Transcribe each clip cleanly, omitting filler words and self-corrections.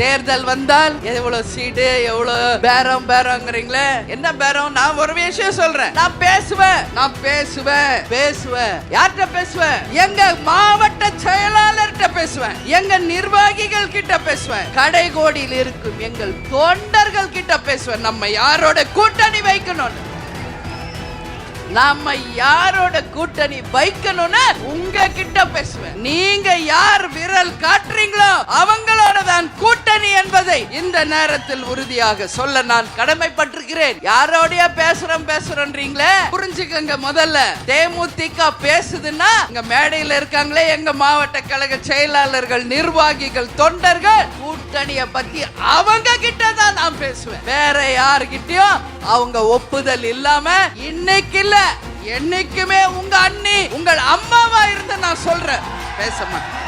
தேர்தல் வந்தால் எவ்வளவு சீடு எவ்வளவு பேரங்கிறீங்களே, என்ன பேரம்? நான் ஒரு விஷயம் சொல்றேன், நான் பேசுவேன். யார்கிட்ட பேசுவேன்? எங்க மாவட்ட செயலாளர்கிட்ட பேசுவேன், எங்க நிர்வாகிகள் கிட்ட பேசுவேன், கடைகோடியில் இருக்கும் எங்கள் தொண்டர்கள் கிட்ட பேசுவேன். நம்ம யாரோட கூட்டணி வைக்கணும், நாம யாரோட கூட்டணி வைக்கணும்னு உங்க கிட்ட பேசுவேன். நீங்க யார் விரல் காட்டுறீங்களோ அவங்களோட தான் கூட்டணி என்பதை இந்த நேரத்தில் உறுதியாக சொல்ல நான் கடமைப்பட்டிருக்கிறேன். யாரோடைய பேசுறோன்றீங்களே, புரிஞ்சுக்கங்க. முதல்ல தேமுதிக பேசுதுன்னா இங்க மேடையில் இருக்காங்களே எங்க மாவட்ட கழக செயலாளர்கள், நிர்வாகிகள், தொண்டர்கள், கூட்டணிய பத்தி அவங்க கிட்ட தான் நான் பேசுவேன். வேற யாருகிட்டயும் அவங்க ஒப்புதல் இல்லாம இன்னைக்கு இல்ல என்னைக்குமே உங்க அண்ணி உங்கள் அம்மாவா இருந்து நான் சொல்றேன், பேச மாட்டேன்.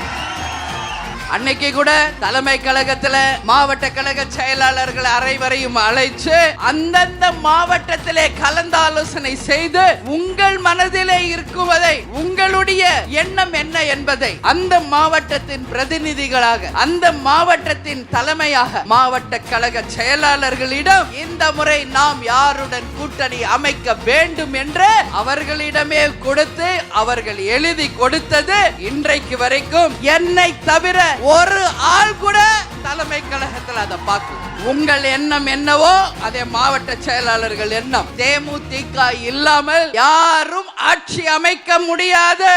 அன்னைக்கு கூட தலைமை கழகத்துல மாவட்ட கழக செயலாளர்கள் அனைவரையும் அழைச்சு அந்தந்த மாவட்டத்திலே கலந்தாலோசனை செய்து உங்கள் மனதிலே இருக்குவதை, உங்களுடைய எண்ணம் என்ன என்பதை அந்த மாவட்டத்தின் பிரதிநிதிகளாக, அந்த மாவட்டத்தின் தலைமையாக மாவட்ட கழக செயலாளர்களிடம் இந்த முறை நாம் யாருடன் கூட்டணி அமைக்க வேண்டும் என்று அவர்களிடமே கொடுத்து அவர்கள் எழுதி கொடுத்தது இன்றைக்கு வரைக்கும் என்னை தவிர ஒரு ஆள் கூட தலைமை கழகத்தில் அதை பார்க்கல. உங்கள் எண்ணம் என்னவோ அதே மாவட்ட செயலாளர்கள் எண்ணம். தேமுதிக இல்லாமல் யாரும் ஆட்சி அமைக்க முடியாது.